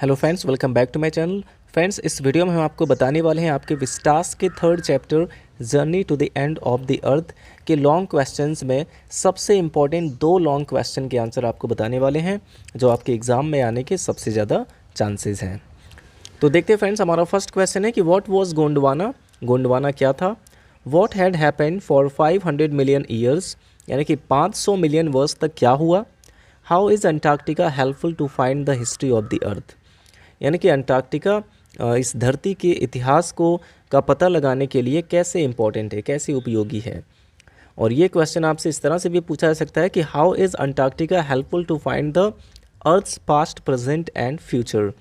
Hello friends, welcome back to my channel. Friends, इस video में हम आपको बताने वाले हैं आपके विस्टास के third chapter journey to the end of the earth के लॉन्ग क्वेश्चंस में सबसे इम्पॉर्टेंट दो लॉन्ग क्वेश्चन के आंसर आपको बताने वाले हैं जो आपके एग्ज़ाम में आने के सबसे ज़्यादा चांसेस हैं। तो देखते हैं फ्रेंड्स, हमारा फर्स्ट क्वेश्चन है कि व्हाट वाज गोंडवाना। गोंडवाना क्या था? What had happened for 500 million years, यानी कि 500 मिलियन वर्ष तक क्या हुआ। How is Antarctica helpful to find the history of the earth, यानी कि अंटार्कटिका इस धरती के इतिहास को का पता लगाने के लिए कैसे इम्पोर्टेंट है, कैसे उपयोगी है। और ये क्वेश्चन आपसे इस तरह से भी पूछा जा सकता है कि how is Antarctica helpful to find the earth's past, present and future.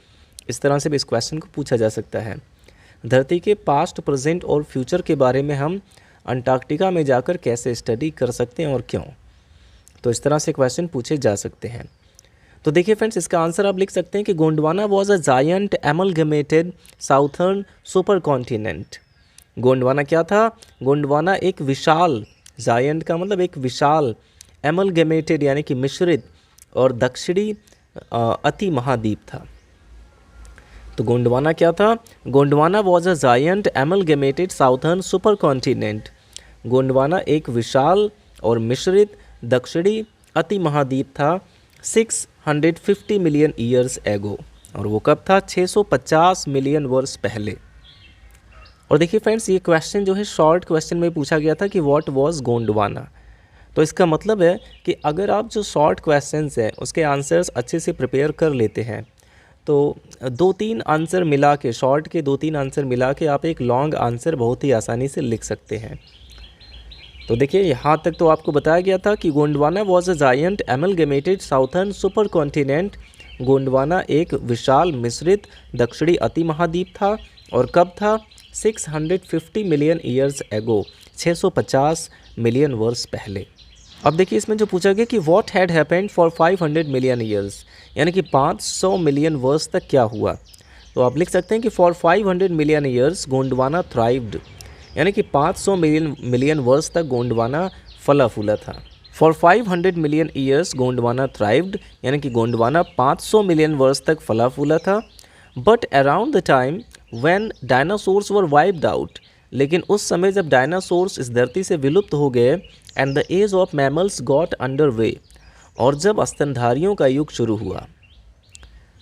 इस तरह से भी इस क्वेश्चन को पूछा जा सकता है। धरती के पास्ट, प्रेजेंट और फ्यूचर के बारे में हम अंटार्कटिका में जाकर कैसे स्टडी कर सकते हैं और क्यों। तो इस तरह से क्वेश्चन पूछे जा सकते हैं। तो देखिए फ्रेंड्स, इसका आंसर आप लिख सकते हैं कि Gondwana was a giant amalgamated southern supercontinent. Gondwana क्या था? गोंडवाना एक विशाल, जायंट का मतलब एक विशाल, एमलगमेटेड यानी कि मिश्रित, और दक्षिणी अति महाद्वीप था। तो गोंडवाना क्या था? Gondwana was a giant amalgamated southern supercontinent. Gondwana एक विशाल और मिश्रित दक्षिणी अति महाद्वीप था 650 मिलियन ईयर्स एगो। और वो कब था? 650 मिलियन वर्ष पहले। और देखिए फ्रेंड्स, ये क्वेश्चन जो है शॉर्ट क्वेश्चन में पूछा गया था कि व्हाट वाज गोंडवाना। तो इसका मतलब है कि अगर आप जो शॉर्ट क्वेश्चंस हैं उसके आंसर्स अच्छे से प्रिपेयर कर लेते हैं तो दो तीन आंसर मिला के, शॉर्ट के दो तीन आंसर मिला के आप एक लॉन्ग आंसर बहुत ही आसानी से लिख सकते हैं। तो देखिए, यहाँ तक तो आपको बताया गया था कि Gondwana was a giant amalgamated southern supercontinent. Gondwana एक विशाल मिश्रित दक्षिणी अति महाद्वीप था। और कब था? 650 मिलियन ईयर्स एगो, 650 मिलियन वर्ष पहले। अब देखिए, इसमें जो पूछा गया कि what had happened for 500 million years, यानी कि 500 मिलियन वर्ष तक क्या हुआ। तो आप लिख सकते हैं कि for 500 million years Gondwana thrived, यानी कि 500 मिलियन वर्ष तक गोंडवाना फला फूला था। For 500 million years Gondwana thrived, यानी कि गोंडवाना 500 मिलियन वर्ष तक फला फूला था। But around the time when dinosaurs were wiped out, लेकिन उस समय जब डायनासोर्स इस धरती से विलुप्त हो गए, and the age of mammals got under way, और जब स्तनधारियों का युग शुरू हुआ।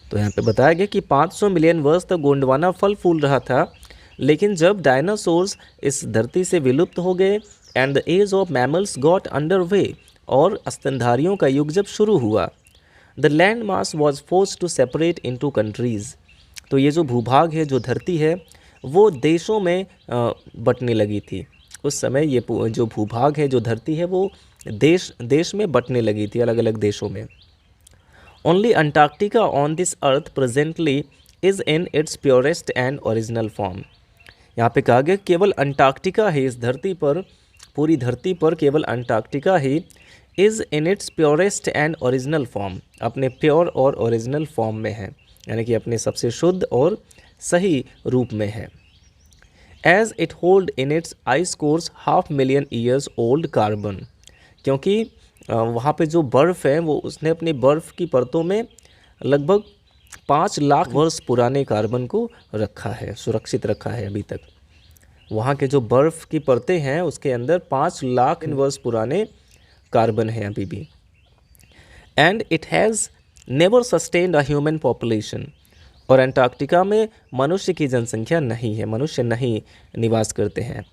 तो यहाँ पे बताया गया कि 500 मिलियन वर्ष तक गोंडवाना फल फूल रहा था, लेकिन जब डायनासोर्स इस धरती से विलुप्त हो गए, and the age of mammals got under way, और स्तनधारियों का युग जब शुरू हुआ, the land mass was force to separate into countries. तो ये जो भूभाग है, जो धरती है, वो देशों में बंटने लगी थी। उस समय ये जो भूभाग है, जो धरती है, वो देश में बंटने लगी थी, अलग अलग देशों में। Only Antarctica on this earth presently is in its purest and original form. यहाँ पे कहा गया केवल अंटार्कटिका ही इस धरती पर, पूरी धरती पर केवल Antarctica he is in its purest and original form, अपने प्योर और ओरिजिनल फॉर्म में है, यानी कि अपने सबसे शुद्ध और सही रूप में है। As it hold in its ice cores 500,000 years old carbon, क्योंकि वहाँ पे जो बर्फ़ है वो उसने अपनी बर्फ़ की परतों में लगभग 5 लाख वर्ष पुराने कार्बन को रखा है, सुरक्षित रखा है अभी तक। वहाँ के जो बर्फ़ की परतें हैं उसके अंदर 5 लाख वर्ष पुराने कार्बन हैं अभी भी। And it has never sustained a human population, और अंटार्कटिका में मनुष्य की जनसंख्या नहीं है, मनुष्य नहीं निवास करते हैं।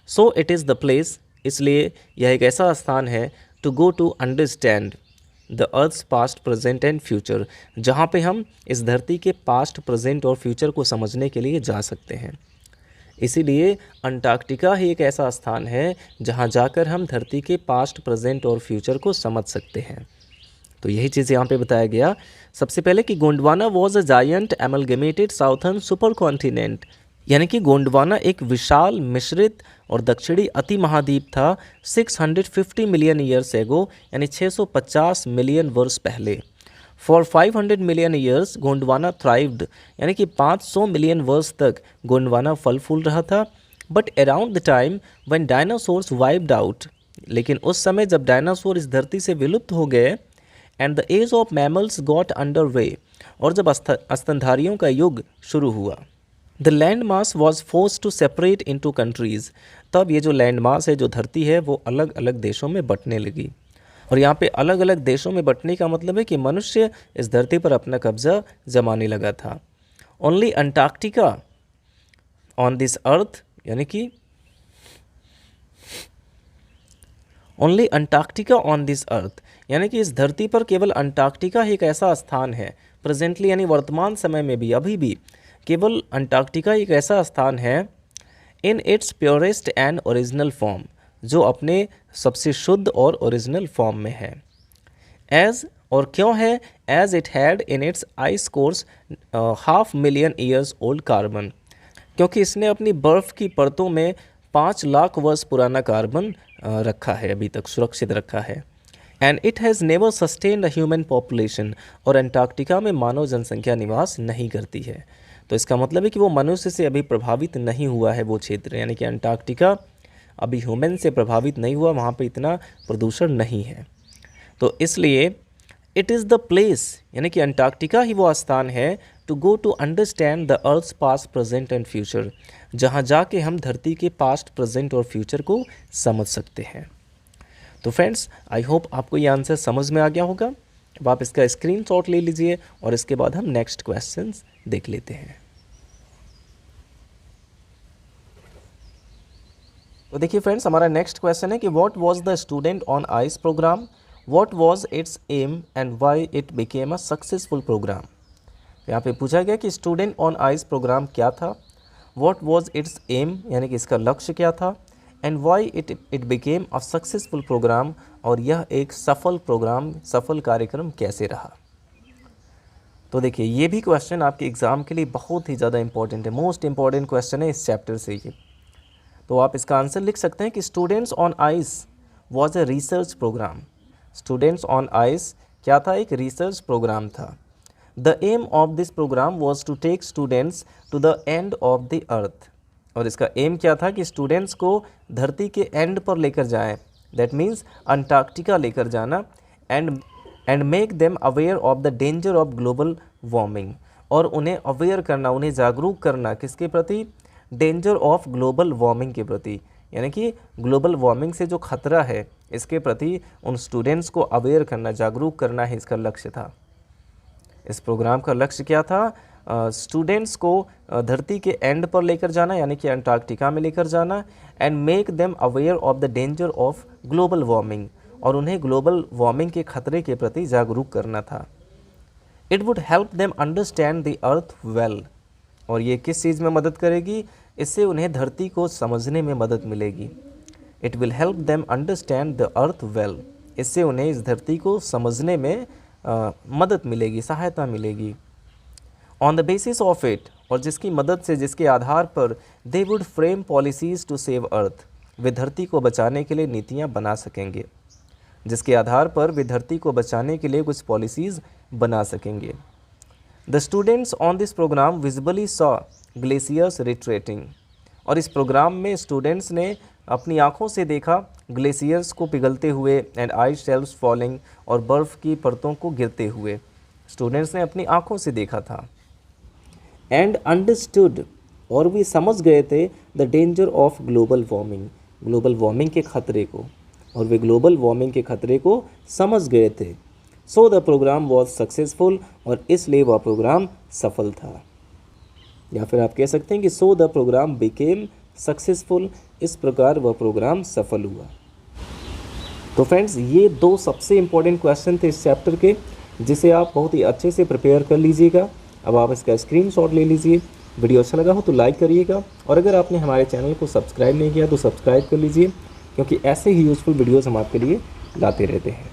So it is the place, इसलिए यह एक ऐसा स्थान है, to go to understand the earth's past, present and future, जहाँ पे हम इस धरती के पास्ट, प्रेजेंट और फ्यूचर को समझने के लिए जा सकते हैं। इसीलिए अंटार्कटिका ही एक ऐसा स्थान है जहाँ जाकर हम धरती के पास्ट, प्रेजेंट और फ्यूचर को समझ सकते हैं। तो यही चीज़ यहाँ पे बताया गया। सबसे पहले कि Gondwana was a giant amalgamated southern supercontinent, यानी कि गोंडवाना एक विशाल मिश्रित और दक्षिणी अति महाद्वीप था 650 मिलियन ईयर्स एगो, यानी 650 मिलियन वर्ष पहले। For 500 million years Gondwana thrived, यानी कि 500 मिलियन वर्ष तक गोंडवाना फल फूल रहा था। But around the time when dinosaurs wiped out, लेकिन उस समय जब डायनासोर इस धरती से विलुप्त हो गए, and the age of mammals got under way, और जब स्तनधारियों का युग शुरू हुआ। The land mass was force to separate into countries, तब ये जो लैंड मास है, जो धरती है, वो अलग अलग देशों में बंटने लगी। और यहाँ पे अलग अलग देशों में बंटने का मतलब है कि मनुष्य इस धरती पर अपना कब्जा जमाने लगा था। Only Antarctica on this earth, यानी कि only Antarctica on this earth, यानी कि इस धरती पर केवल अंटार्कटिका ही एक ऐसा स्थान है, प्रेजेंटली यानी वर्तमान समय में भी, अभी भी केवल अंटार्कटिका एक ऐसा स्थान है in its purest and original form, जो अपने सबसे शुद्ध और ओरिजिनल फॉर्म में है। एज, और क्यों है, as it had in its ice cores 500,000 years old carbon, क्योंकि इसने अपनी बर्फ़ की परतों में 5 लाख वर्ष पुराना कार्बन रखा है, अभी तक सुरक्षित रखा है। And it has never sustained a human population, और अंटार्कटिका में मानव जनसंख्या निवास नहीं करती है। तो इसका मतलब है कि वो मनुष्य से अभी प्रभावित नहीं हुआ है वो क्षेत्र, यानी कि अंटार्कटिका अभी ह्यूमन से प्रभावित नहीं हुआ, वहाँ पे इतना प्रदूषण नहीं है। तो इसलिए इट इज़ द प्लेस, यानी कि अंटार्कटिका ही वो स्थान है to go to understand the earth's past, present and future, जहाँ जाके हम धरती के पास्ट, प्रेजेंट और फ्यूचर को समझ सकते हैं। तो फ्रेंड्स, आई होप आपको ये आंसर समझ में आ गया होगा। अब आप इसका स्क्रीनशॉट ले लीजिए और इसके बाद हम नेक्स्ट क्वेश्चंस देख लेते हैं। तो देखिए फ्रेंड्स, हमारा नेक्स्ट क्वेश्चन है कि what was the student on ice program, what was its aim and why it became a successful program. यहाँ पे पूछा गया कि स्टूडेंट ऑन आइस प्रोग्राम क्या था, व्हाट वाज इट्स एम यानी कि इसका लक्ष्य क्या था, and why it became a successful program, और यह एक सफल प्रोग्राम, सफल कार्यक्रम कैसे रहा। तो देखिए, ये भी क्वेश्चन आपके एग्ज़ाम के लिए बहुत ही ज़्यादा इंपॉर्टेंट है, मोस्ट इंपॉर्टेंट क्वेश्चन है इस चैप्टर से ये। तो आप इसका आंसर लिख सकते हैं कि students on ice was a research program. Students on ice क्या था, एक रिसर्च प्रोग्राम था। The aim of this program was to take students to the end of the earth, और इसका एम क्या था कि स्टूडेंट्स को धरती के एंड पर लेकर जाएं, दैट मीन्स अंटार्कटिका लेकर जाना, and make them aware of the danger of global warming, और उन्हें अवेयर करना, उन्हें जागरूक करना किसके प्रति, डेंजर ऑफ ग्लोबल वार्मिंग के प्रति, यानी कि ग्लोबल वार्मिंग से जो खतरा है इसके प्रति उन स्टूडेंट्स को अवेयर करना, जागरूक करना ही इसका लक्ष्य था। इस प्रोग्राम का लक्ष्य क्या था, स्टूडेंट्स को धरती के एंड पर लेकर जाना, यानी कि अंटार्कटिका में लेकर जाना, and make them aware of the danger of global warming, और उन्हें ग्लोबल वार्मिंग के खतरे के प्रति जागरूक करना था। It would help them understand the earth well, और ये किस चीज़ में मदद करेगी, इससे उन्हें धरती को समझने में मदद मिलेगी। It will help them understand the earth well, इससे उन्हें इस धरती को समझने में मदद मिलेगी, सहायता मिलेगी। On the basis of it, और जिसकी मदद से, जिसके आधार पर they would frame policies to save earth, वे धरती को बचाने के लिए नीतियाँ बना सकेंगे, जिसके आधार पर वे धरती को बचाने के लिए कुछ पॉलिसीज़ बना सकेंगे। The students on this program visibly saw glaciers retreating, और इस प्रोग्राम में स्टूडेंट्स ने अपनी आँखों से देखा ग्लेशियर्स को पिघलते हुए, एंड आइस शेल्फ्स फॉलिंग, और बर्फ़ की परतों को गिरते हुए स्टूडेंट्स ने अपनी आँखों से देखा था। एंड अंडरस्टूड, और भी समझ गए थे the danger of global warming, global warming के खतरे को, और वे ग्लोबल वार्मिंग के खतरे को समझ गए थे। So the program was successful, और इसलिए वह प्रोग्राम सफल था। या फिर आप कह सकते हैं कि so the program became successful, इस प्रकार वह प्रोग्राम सफल हुआ। तो फ्रेंड्स, ये दो सबसे इम्पोर्टेंट क्वेश्चन थे इस चैप्टर के, जिसे आप बहुत ही अच्छे से प्रिपेयर कर लीजिएगा। अब आप इसका स्क्रीनशॉट ले लीजिए। वीडियो अच्छा लगा हो तो लाइक करिएगा, और अगर आपने हमारे चैनल को सब्सक्राइब नहीं किया तो सब्सक्राइब कर लीजिए, क्योंकि ऐसे ही यूज़फुल वीडियोज़ हम आपके लिए लाते रहते हैं।